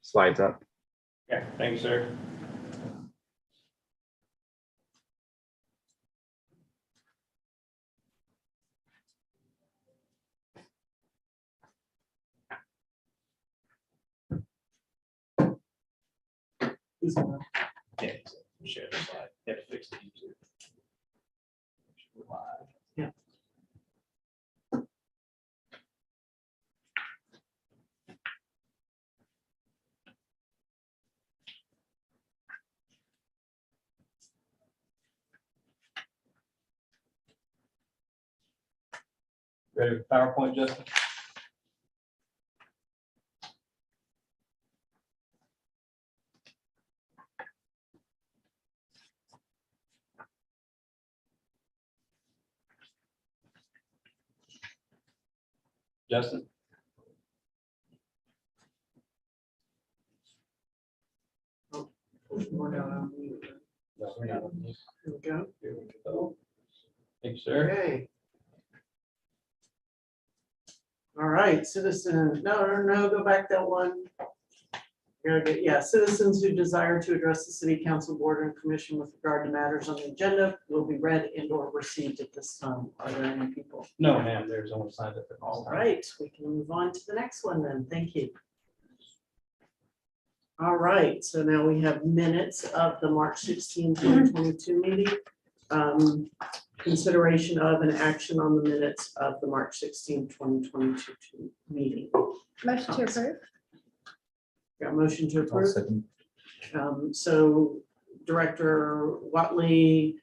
slides up. Okay, thank you, sir. Yeah, share the slide. You have to fix the user. Live. Yeah. Ready for PowerPoint, Justin? Justin? More down on mute. No, we're not on this. Here we go. Here we go. Thank you, sir. Okay. All right, citizen, no, go back that one. Very good, yeah, citizens who desire to address the city council board and commission with regard to matters on the agenda will be read and or received at this time. Are there any people? No, ma'am, there's only signed up for all. All right, we can move on to the next one then, thank you. All right, so now we have minutes of the March 16, 2022 meeting. Consideration of an action on the minutes of the March 16, 2022 meeting. Motion to approve. Got a motion to I'll approve? second. So Director Watley,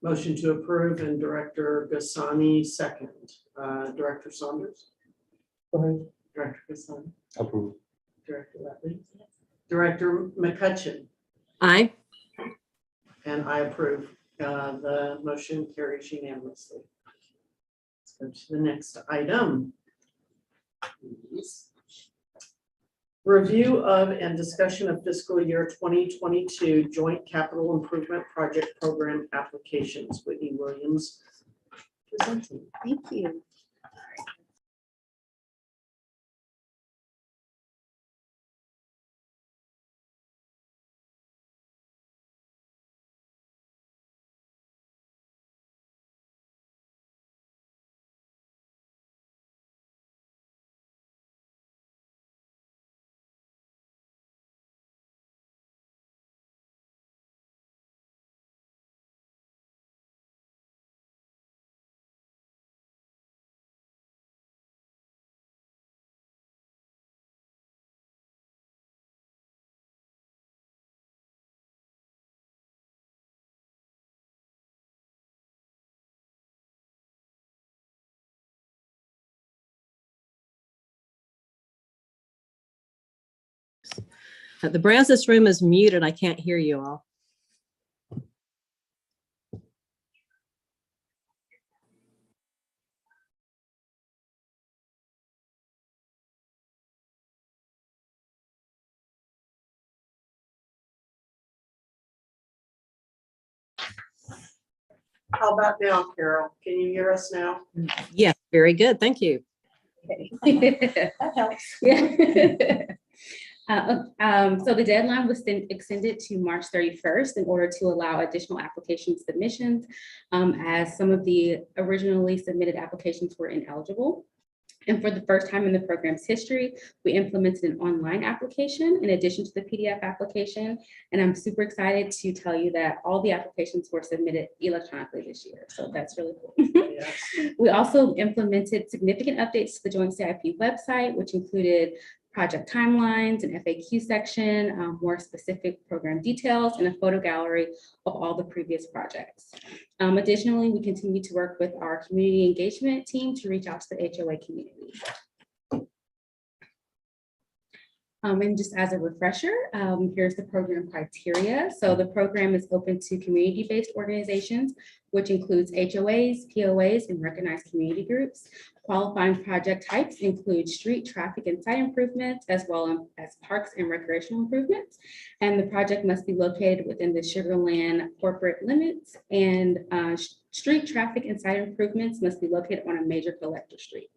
motion to approve, and Director Gasani, second. Director Saunders? Director Gasani, Approve. Director Watley? Director McCutcheon, Aye. and I approve. The motion carries unanimously. Let's go to the next item. Review of and discussion of fiscal year 2022 joint capital improvement project program applications. Whitney Williams presenting. Thank you. The Brazos room is muted. I can't hear you all. How about now, Carol? Can you hear us now? Yes, very good. Thank you. That helps. Yeah. So the deadline was then extended to March 31st in order to allow additional application submissions, as some of the originally submitted applications were ineligible. And for the first time in the program's history, we implemented an online application in addition to the PDF application. And I'm super excited to tell you that all the applications were submitted electronically this year. So that's really cool. Yes. We also implemented significant updates to the Joint CIP website, which included project timelines, an FAQ section, more specific program details, and a photo gallery of all the previous projects. Additionally, we continue to work with our community engagement team to reach out to the HOA community. And just as a refresher, here's the program criteria. So the program is open to community-based organizations, which includes HOAs, POAs, and recognized community groups. Qualifying project types include street, traffic, and site improvements, as well as parks and recreational improvements. And the project must be located within the Sugar Land corporate limits, and street, traffic, and site improvements must be located on a major collector street.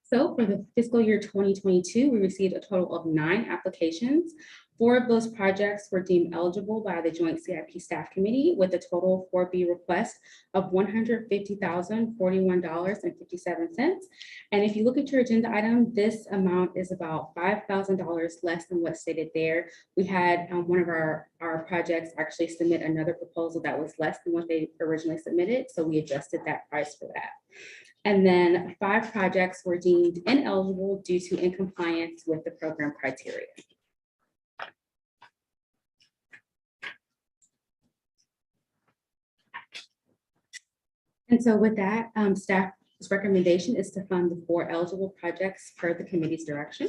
So for the fiscal year 2022, we received a total of 9 applications. 4 of those projects were deemed eligible by the Joint CIP Staff Committee with a total 4B request of $150,041.57. And if you look at your agenda item, this amount is about $5,000 less than what's stated there. We had one of our projects actually submit another proposal that was less than what they originally submitted. So we adjusted that price for that. And then 5 projects were deemed ineligible due to incompliance with the program criteria. And so with that, staff's recommendation is to fund the 4 eligible projects per the committee's direction.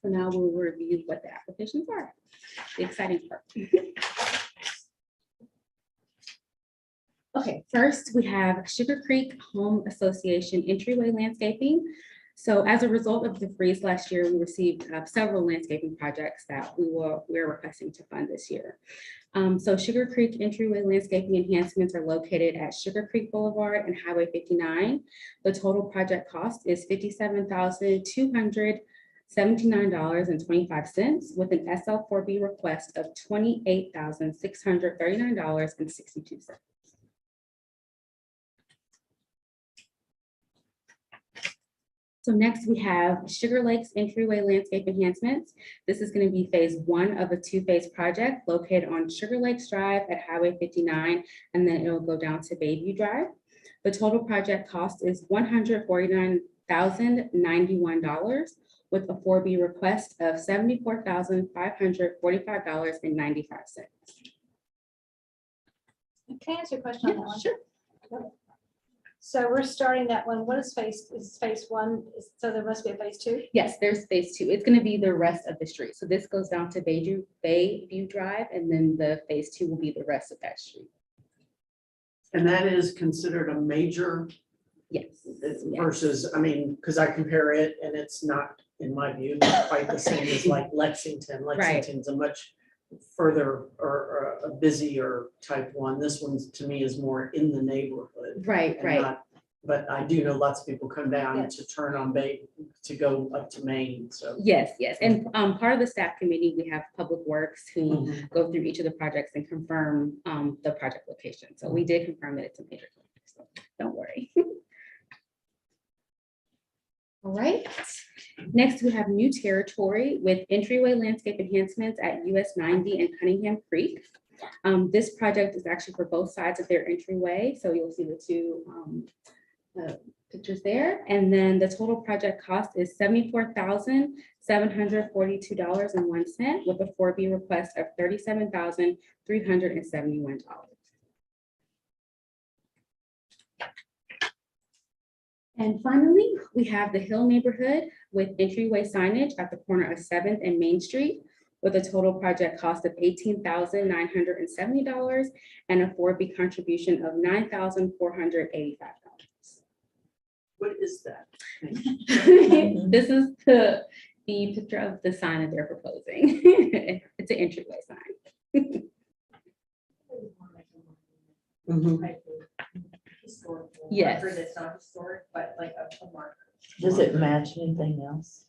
So now we'll review what the applications are, the exciting part. Okay, first we have Sugar Creek Home Association Entryway Landscaping. So as a result of the freeze last year, we received several landscaping projects that we're requesting to fund this year. So Sugar Creek Entryway Landscaping enhancements are located at Sugar Creek Boulevard and Highway 59. The total project cost is $57,279.25 with an SL4B request of $28,639.62. So next we have Sugar Lakes Entryway Landscape Enhancements. This is going to be phase 1 of a 2-phase project located on Sugar Lakes Drive at Highway 59, and then it'll go down to Bayview Drive. The total project cost is $149,091 with a 4B request of $74,545.95. Can I ask you a question on that one? Sure. So we're starting that one. What is phase 1? So there must be a phase 2? Yes, there's phase 2. It's going to be the rest of the street. So this goes down to Bayview Drive, and then the phase 2 will be the rest of that street. And that is considered a major Yes. versus, I mean, because I compare it and it's not, in my view, not quite the same as like Lexington. Lexington's a much further or a busier type one. This one's to me is more in the neighborhood. Right, and right. not- But I do know lots of people come down Yes. to turn on Bay to go up to Maine, so. Yes, yes. And part of the staff committee, we have Public Works who Mhm. go through each of the projects and confirm the project location. So we did confirm that it's a major project, so don't worry. All right. Next, we have new territory with entryway landscape enhancements at US 90 and Cunningham Creek. This project is actually for both sides of their entryway. So you'll see the 2 pictures there. And then the total project cost is $74,742.01 with a 4B request of $37,371. And finally, we have the Hill neighborhood with entryway signage at the corner of 7th and Main Street with a total project cost of $18,970 and a 4B contribution of $9,485. What is that? This is the picture of the sign that they're proposing. It's an entryway sign. Mhm. Historical Yes. marker that's not historic, but like a marker. Does it match anything else?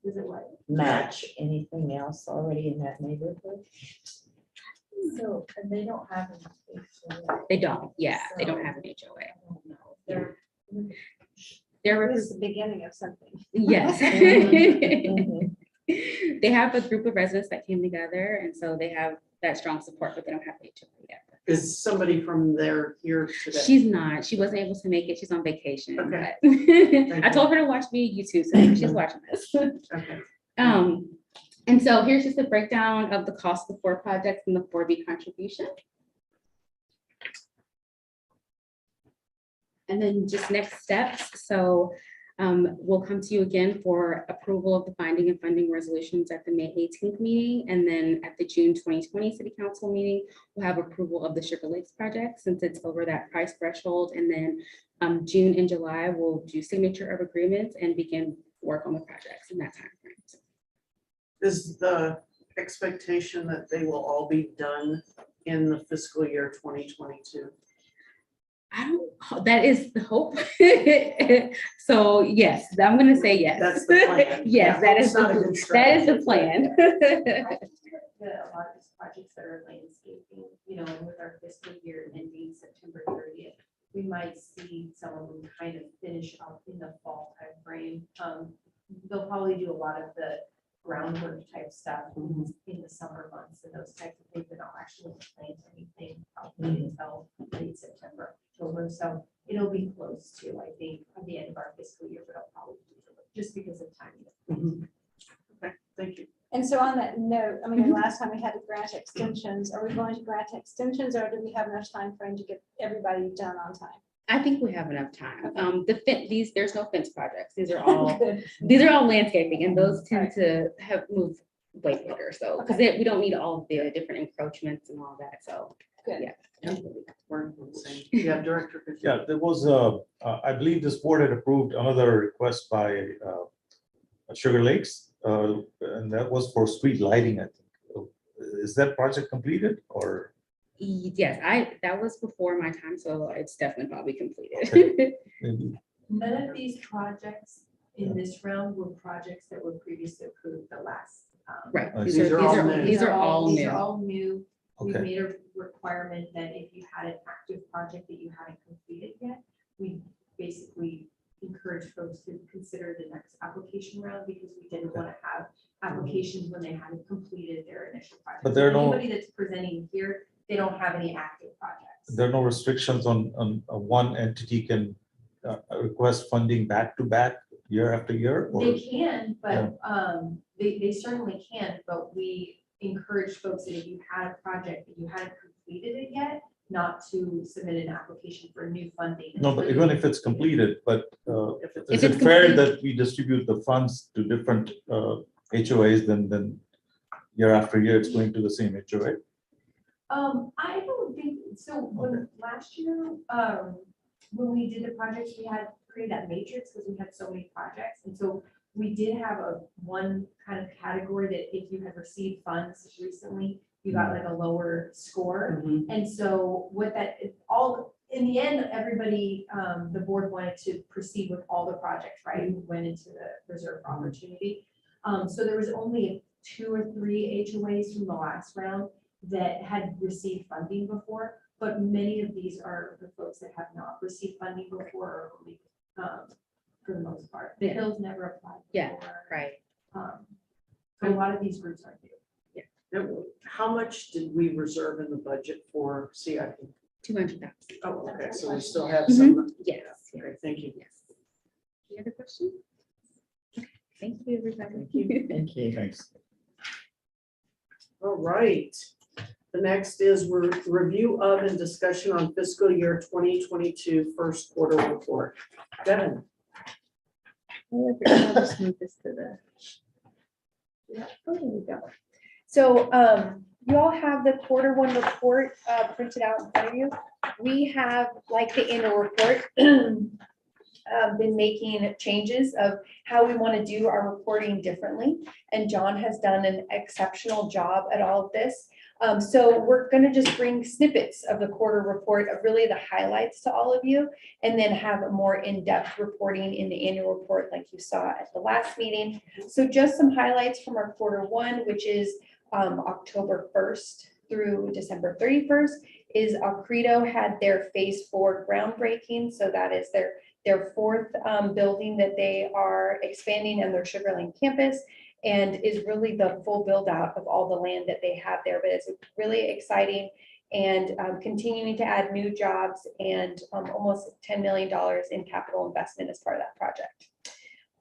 Is it what? Match anything else already in that neighborhood? So, and they don't have an HOA. They don't, yeah, they don't have an HOA. I don't know. They're. They're, This is the beginning of something. yes. Mhm. They have a group of residents that came together, and so they have that strong support, but they don't have an HOA yet. Is somebody from there here today? She's not, she wasn't able to make it, she's on vacation. Okay. But Thank I you. told her to watch me YouTube, so she's watching this. Okay. And so here's just a breakdown of the cost of the 4 projects and the 4B contribution. And then just next steps. So we'll come to you again for approval of the finding and funding resolutions at the May 18th meeting. And then at the June 2020 City Council meeting, we'll have approval of the Sugar Lakes project since it's over that price threshold. And then June and July, we'll do signature of agreements and begin work on the projects in that time frame. Is the expectation that they will all be done in the fiscal year 2022? That is the hope. So yes, I'm gonna say yes. That's the plan. Yes, that It's is, not a that construction. is the plan. That a lot of these projects that are landscaping, you know, and with our fiscal year ending September 30th, we might see some of them kind of finish up in the fall timeframe. They'll probably do a lot of the groundwork type stuff in the summer months and those types of things, but not actually plant anything probably until late September, October. So it'll be close to, I think, at the end of our fiscal year, but it'll probably be just because of timing. Okay, thank you. And so on that note, I mean, the last time we had to grant extensions, are we going to grant extensions or do we have enough time frame to get everybody done on time? I think we have enough time. There's no fence projects. These are all landscaping, and those tend to have moved way quicker. So, because we don't need all of the different encroachments and all that. So, Good. yeah. We're on the same. Yeah, Director. Fisher. Yeah, there was I believe this board had approved another request by Sugar Lakes, and that was for street lighting, I think. Is that project completed or? Yes, that was before my time, so it's definitely probably completed. Okay. Maybe. None of these projects in this round were projects that were previously approved the last. Right. I These see. are all These new. are all new. We've Okay. made a requirement that if you had an active project that you haven't completed yet, we basically encourage folks to consider the next application round because we didn't want to have applications when they hadn't completed their initial project. But there are no- Anybody that's presenting here, they don't have any active projects. There are no restrictions on one entity can request funding back to back year after year? Or? They can, but they certainly can, but we encourage folks that if you had a project that you hadn't completed it yet, not to submit an application for new funding. No, but even if it's completed, but If is it's it fair complete- that we distribute the funds to different HOAs than year after year, it's going to the same HOA? I don't think, so when last year, when we did the projects, we had created that matrix because we had so many projects. And so we did have one kind of category that if you had received funds recently, you got like a lower score. And so what in the end, everybody, the board wanted to proceed with all the projects, right? We went into the reserve for opportunity. So there was only 2 or 3 HOAs from the last round that had received funding before, but many of these are the folks that have not received funding before, or only, for the most part. The Yeah. Hills never applied. Yeah, before. right. So a lot of these groups are new. Now, how much did we reserve in the budget for CIP? 200,000. Oh, okay, so we still have some. Yes. Yeah, okay, thank you. Yes. Any other questions? Okay, thank you, everybody. Thank you. Thanks. All right. The next is review of and discussion on fiscal year 2022 first quarter report. Devin. I'll just move this to the. Yeah, oh, there we go. So you all have the quarter 1 report printed out in front of you. We have, like the annual report, been making changes of how we want to do our reporting differently. And John has done an exceptional job at all of this. So we're going to just bring snippets of the quarter report of really the highlights to all of you, and then have a more in-depth reporting in the annual report like you saw at the last meeting. So just some highlights from our quarter 1, which is October 1st through December 31st, is Alcredo had their phase 4 groundbreaking. So that is their 4th building that they are expanding in their Sugar Lane campus, and is really the full build out of all the land that they have there. But it's really exciting, and continuing to add new jobs, and almost $10 million in capital investment as part of that project.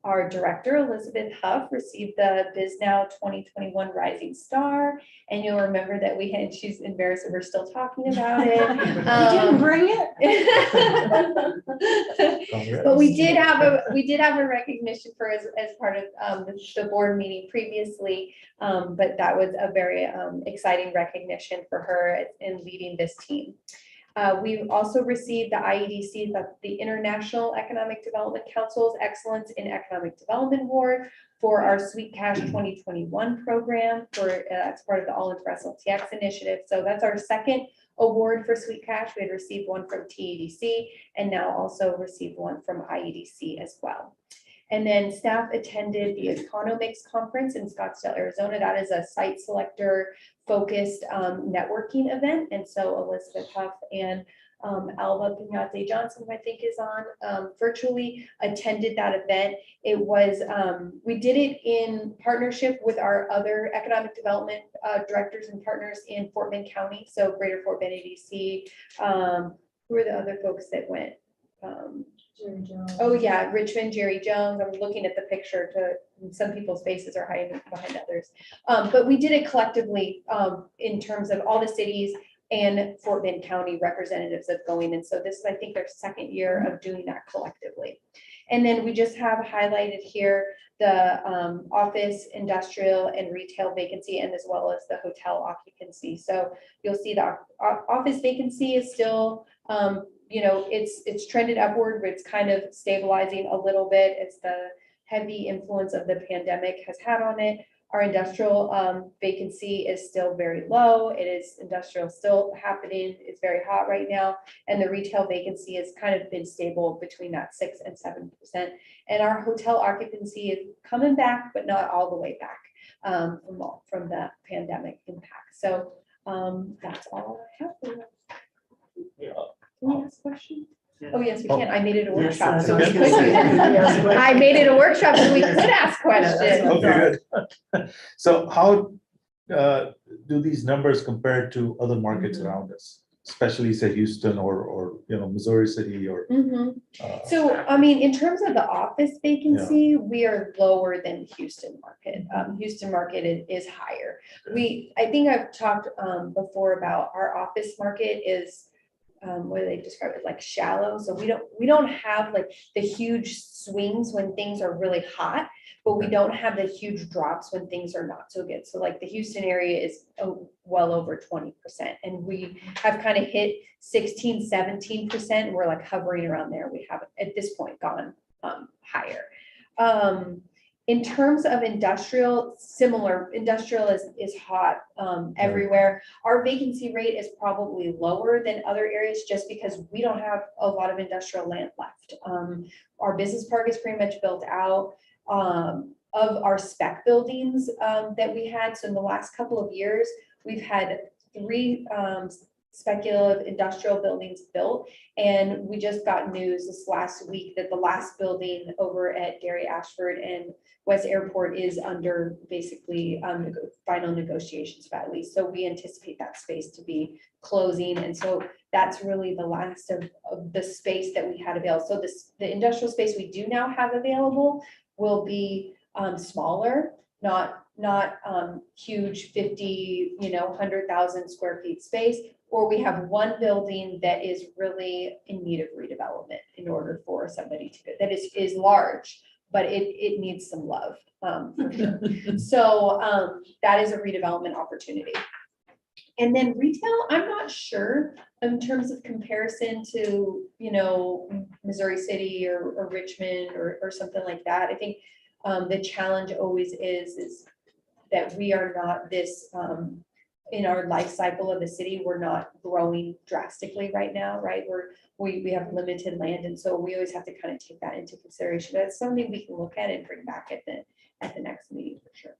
Our director, Elizabeth Huff, received the BizNow 2021 Rising Star. And you'll remember that she's embarrassed that we're still talking about it. You didn't bring it? But we did have a recognition for as part of the board meeting previously. But that was a very exciting recognition for her in leading this team. We also received the IEDC, the International Economic Development Council's Excellence in Economic Development Award for our Sweet Cash 2021 program as part of the All in for SLTX initiative. So that's our second award for Sweet Cash. We had received one from TEDC and now also received one from IEDC as well. And then staff attended the Economics Conference in Scottsdale, Arizona. That is a site selector focused networking event. And so Elizabeth Huff and Alba Piñate Johnson, who I think is on virtually, attended that event. It was, we did it in partnership with our other economic development directors and partners in Fort Bend County. So Greater Fort Bend ADC. Who are the other folks that went? Jerry Jones. Oh yeah, Richmond, Jerry Jones. I'm looking at the picture to, some people's faces are hiding behind others. But we did it collectively in terms of all the cities and Fort Bend County representatives of going. And so this is, I think, our second year of doing that collectively. And then we just have highlighted here the office, industrial, and retail vacancy, and as well as the hotel occupancy. So you'll see the office vacancy is still, you know, it's trended upward, but it's kind of stabilizing a little bit. It's the heavy influence of the pandemic has had on it. Our industrial vacancy is still very low. It is industrial still happening. It's very hot right now. And the retail vacancy has kind of been stable between that 6 and 7%. And our hotel occupancy is coming back, but not all the way back from the pandemic impact. So that's all I have for you. Yeah. Can we ask questions? Yeah. Oh, yes, we can. I made it a Yes, workshop, so we yes, could. yes. I made it a workshop, so we could ask questions. Okay, good. So how do these numbers compare to other markets around us, especially say Houston or you know, Missouri City or? Mhm. So, I mean, in terms of the office vacancy, we are lower than Houston market. Houston market is higher. I think I've talked before about our office market is, what do they describe it, like shallow? So we don't have like the huge swings when things are really hot, but we don't have the huge drops when things are not so good. So like the Houston area is well over 20%, and we have kind of hit 16, 17%. We're like hovering around there. We haven't at this point gone higher. In terms of industrial, similar, industrial is hot everywhere. Our vacancy rate is probably lower than other areas just because we don't have a lot of industrial land left. Our business park is pretty much built out. Of our spec buildings that we had, so in the last couple of years, we've had 3 speculative industrial buildings built, and we just got news this last week that the last building over at Gary Ashford and West Airport is under basically final negotiations for that lease. So we anticipate that space to be closing, and so that's really the last of the space that we had available. So the industrial space we do now have available will be smaller, not huge 50, 100,000 square feet space, or we have one building that is really in need of redevelopment in order for somebody to, that is large, but it needs some love, for sure. So that is a redevelopment opportunity. And then retail, I'm not sure in terms of comparison to, Missouri City or Richmond or something like that. I think the challenge always is that we are not this, in our life cycle of the city, we're not growing drastically right now, right? We have limited land, and so we always have to kind of take that into consideration. But it's something we can look at and bring back at the next meeting for sure.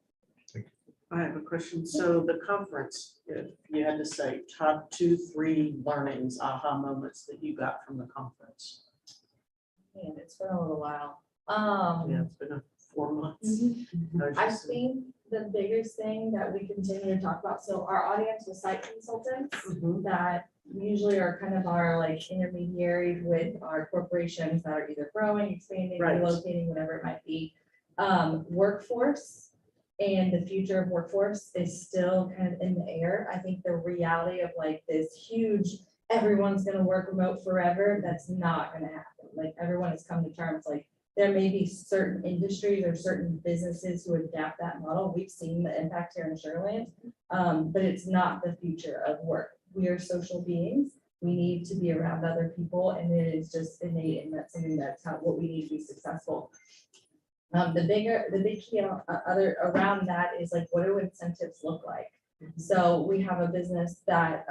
I have a question. So the conference, if you had to say top 2, 3 learnings, aha moments that you got from the conference. And it's been a little while. Yeah, it's been 4 months. I think the biggest thing that we continue to talk about, so our audience was site consultants that usually are kind of our like intermediary with our corporations that are either growing, expanding, Right. relocating, whatever it might be. Workforce and the future of workforce is still kind of in the air. I think the reality of like this huge, everyone's gonna work remote forever, that's not gonna happen. Like everyone has come to terms, like there may be certain industries or certain businesses who adapt that model. We've seen the impact here in Sugarland, but it's not the future of work. We are social beings, We need to be around other people, and it is just innate, and that's something that's what we need to be successful. The big key other around that is like, what do incentives look like? So we have a business that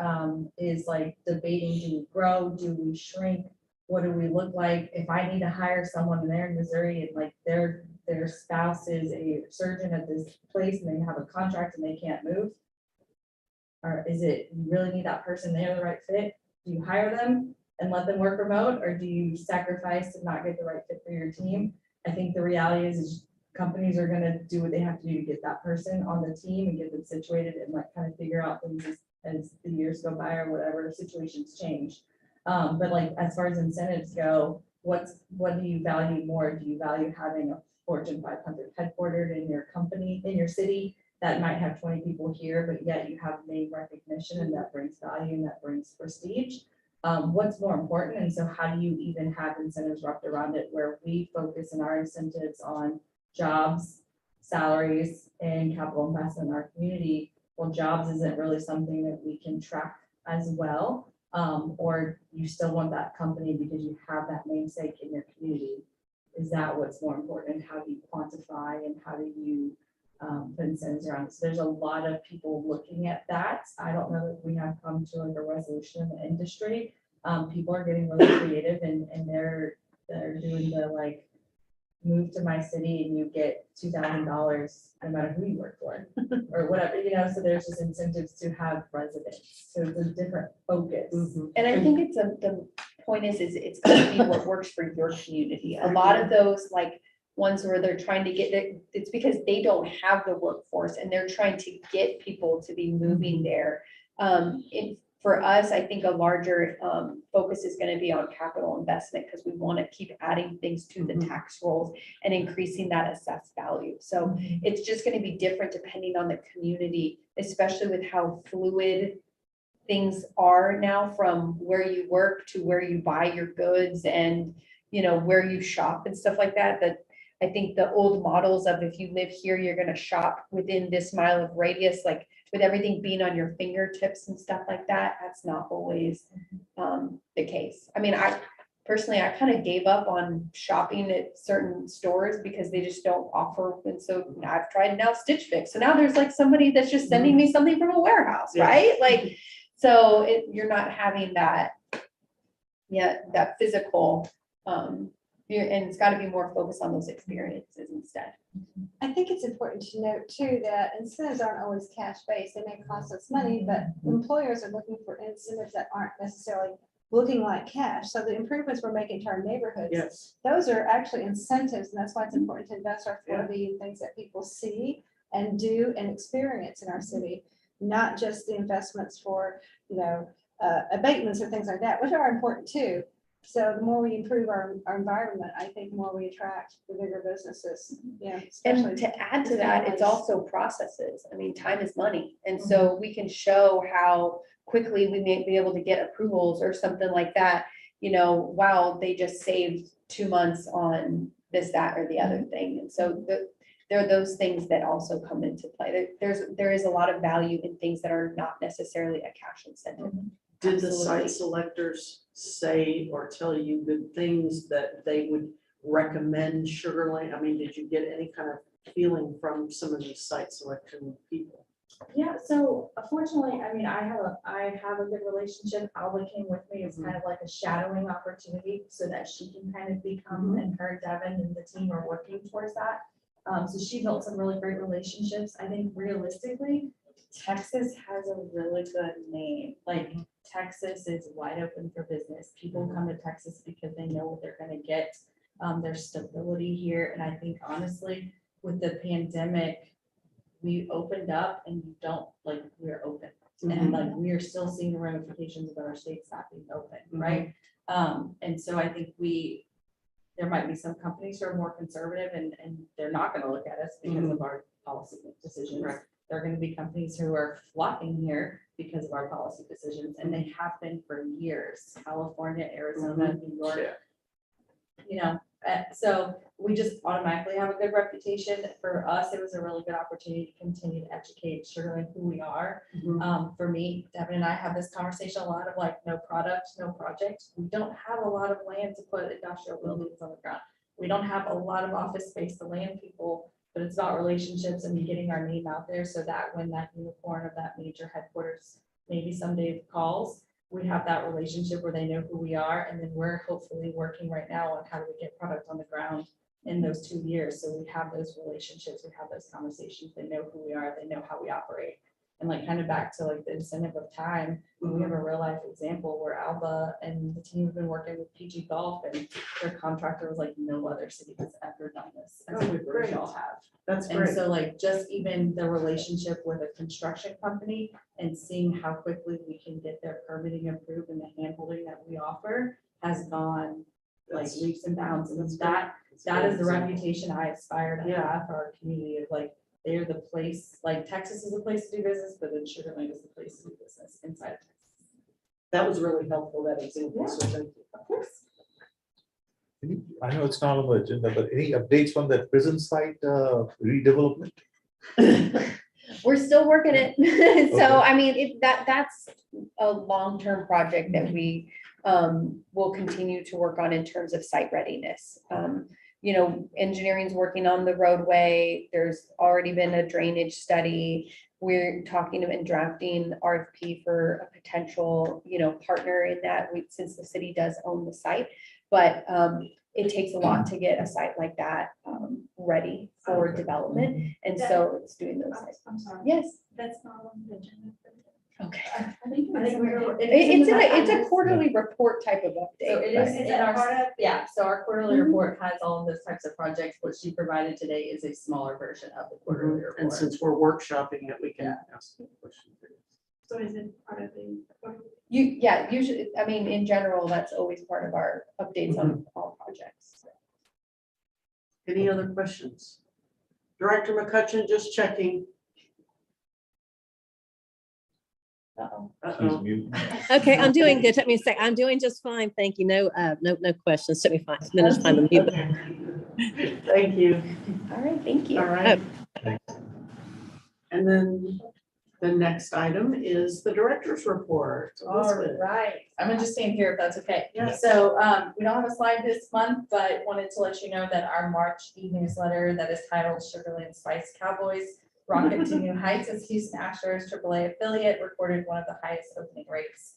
is like debating, do we grow, do we shrink? What do we look like? If I need to hire someone and they're in Missouri and like their spouse is a surgeon at this place and they have a contract and they can't move? Or is it, you really need that person, they're the right fit? Do you hire them and let them work remote, or do you sacrifice to not get the right fit for your team? I think the reality is companies are gonna do what they have to do to get that person on the team and get them situated and like kind of figure out things as the years go by or whatever situations change. But like, as far as incentives go, what do you value more? Do you value having a Fortune 500 headquartered in your company, in your city, that might have 20 people here, but yet you have name recognition and that brings value and that brings prestige? What's more important? And so how do you even have incentives wrapped around it, where we focus in our incentives on jobs, salaries, and capital investment in our community? Well, jobs isn't really something that we can track as well. Or you still want that company because you have that namesake in your community. Is that what's more important? How do you quantify and how do you put incentives around it? So there's a lot of people looking at that. I don't know that we have come to like a resolution in the industry. People are getting really creative and they're doing the like, move to my city and you get $2,000 no matter who you work for or whatever, you know, so there's just incentives to have residents. So it's a different focus. And I think the point is it's gonna be what works for your community. A lot of those like ones where they're trying to get it, it's because they don't have the workforce and they're trying to get people to be moving there. For us, I think a larger focus is going to be on capital investment because we want to keep adding things to the tax rolls and increasing that assessed value. So it's just going to be different depending on the community, especially with how fluid things are now from where you work to where you buy your goods and, you know, where you shop and stuff like that. That I think the old models of if you live here, you're going to shop within this mile of radius, like with everything being on your fingertips and stuff like that, that's not always the case. I mean, I personally kind of gave up on shopping at certain stores because they just don't offer. And so I've tried now Stitch Fix. So now there's like somebody that's just sending me something from a warehouse, right? Like, so you're not having that, that physical, and it's got to be more focused on those experiences instead. I think it's important to note too that incentives aren't always cash based. They may cost us money, but employers are looking for incentives that aren't necessarily looking like cash. So the improvements we're making to our neighborhoods, those are actually incentives, and that's why it's important to invest our 4B in things that people see and do and experience in our city, not just the investments for, you know, abatements or things like that, which are important too. So the more we improve our environment, I think the more we attract the bigger businesses. Yeah. And to add to that, it's also processes. I mean, time is money. And so we can show how quickly we may be able to get approvals or something like that. You know, wow, they just saved 2 months on this, that, or the other thing. And so there are those things that also come into play. There is a lot of value in things that are not necessarily a cash incentive. Did the site selectors say or tell you good things that they would recommend Sugar Lane? I mean, did you get any kind of feeling from some of these site selection people? Yeah, so fortunately, I mean, I have a good relationship. Alba came with me. It's kind of like a shadowing opportunity so that she can kind of become, and her, Devin, and the team are working towards that. So she built some really great relationships. I think realistically, Texas has a really good name. Like Texas is wide open for business. People come to Texas because they know what they're going to get. There's stability here. And I think honestly, with the pandemic, we opened up and you don't like, we're open. And like, we are still seeing the ramifications of our states not being open, right? And so I think there might be some companies who are more conservative and they're not going to look at us because of our policy decisions. Right. There are going to be companies who are flocking here because of our policy decisions, and they have been for years. California, Arizona, New York. You know, So we just automatically have a good reputation. For us, it was a really good opportunity to continue to educate Sugarland who we are. For me, Devin and I have this conversation a lot of like, no product, no project. We don't have a lot of land to put industrial buildings on the ground. We don't have a lot of office space to land people, but it's about relationships and getting our name out there so that when that unicorn of that major headquarters maybe someday calls, we have that relationship where they know who we are. And then we're hopefully working right now on how do we get product on the ground in those 2 years. So we have those relationships, we have those conversations, they know who we are, they know how we operate. And like kind of back to like the incentive of time, we have a real life example where Alba and the team have been working with PG Golf and their contractor was like, no other city has ever done this. And so we really all have. That's And great. so like just even the relationship with a construction company and seeing how quickly we can get their permitting approved and the handholding that we offer has gone like That's- leaps and bounds. And that's that great. is the reputation I aspire to Yeah. have for our community of like, they're the place, like Texas is a place to do business, but then Sugar Land is the place to do business inside of Texas. That was really helpful, that example. So thank you. Of course. I know it's not on the agenda, but any updates from that prison site redevelopment? We're still working it. Okay. So, I mean, that's a long-term project that we will continue to work on in terms of site readiness. You know, engineering's working on the roadway. There's already been a drainage study. We're talking and drafting RFP for a potential, you know, partner in that, since the city does own the site. But it takes a lot to get a site like that ready for development. And so it's doing those things. I'm sorry. Yes, That's not on the agenda. okay. I think It's a quarterly report type of update. So it but- is Is in that our, part of? yeah, so our quarterly Mhm. report has all of those types of projects. What she provided today is a smaller version of the quarterly And report. since we're workshopping it, we can ask a question. So is it part of the? Usually, I mean, in general, that's always part of our updates on all projects. Any other questions? Director McCutcheon, just checking. Uh-oh. He's Uh-oh. mute. Okay, I'm doing good. Let me say, I'm doing just fine. Thank you. No questions. Took me 5 minutes to find the mute button. Okay. Thank you. All right, thank you. All right. Thanks. And then the next item is the director's report. All Elizabeth. right, I'm gonna just stand here if that's okay. Yes. So we don't have a slide this month, but wanted to let you know that our March e-newsletter that is titled Sugarland Spice Cowboys Rocket to New Heights as Houston Astros AAA affiliate recorded one of the highest opening rates.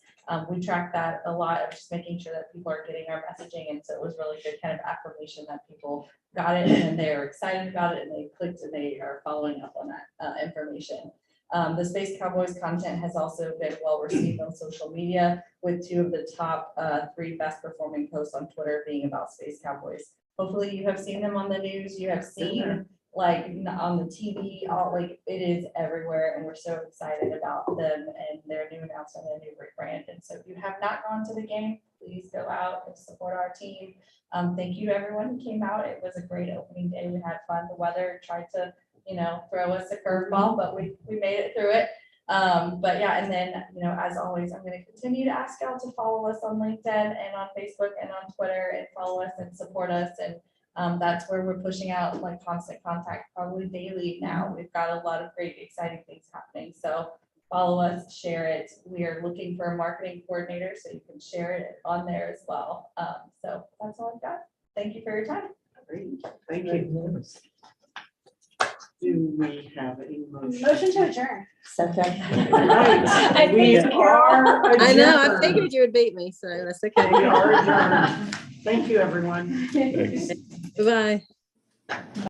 We track that a lot of just making sure that people are getting our messaging. And so it was really good kind of affirmation that people got it and they are excited about it and they clicked and they are following up on that information. The Space Cowboys content has also been well received on social media, with 2 of the top 3 best performing posts on Twitter being about Space Cowboys. Hopefully you have seen them on the news, you have seen like on the TV, all like it is everywhere, and we're so excited about them and their new announcement and new rebrand. And so if you have not gone to the game, please go out and support our team. Thank you to everyone who came out. It was a great opening day. We had fun. The weather tried to, you know, throw us a curveball, but we made it through it. But yeah, and then, you know, as always, I'm going to continue to ask y'all to follow us on LinkedIn and on Facebook and on Twitter and follow us and support us. And that's where we're pushing out like constant contact probably daily now. We've got a lot of great, exciting things happening. So follow us, share it. We are looking for a marketing coordinator, so you can share it on there as well. So that's all I've got. Thank you for your time. Great. Thank you. Do we have a motion? Motion to adjourn. Second. All right, we are I know, I adjourned. figured you would beat me, so that's We okay. are adjourned. Thank you, everyone. Thanks. Bye-bye.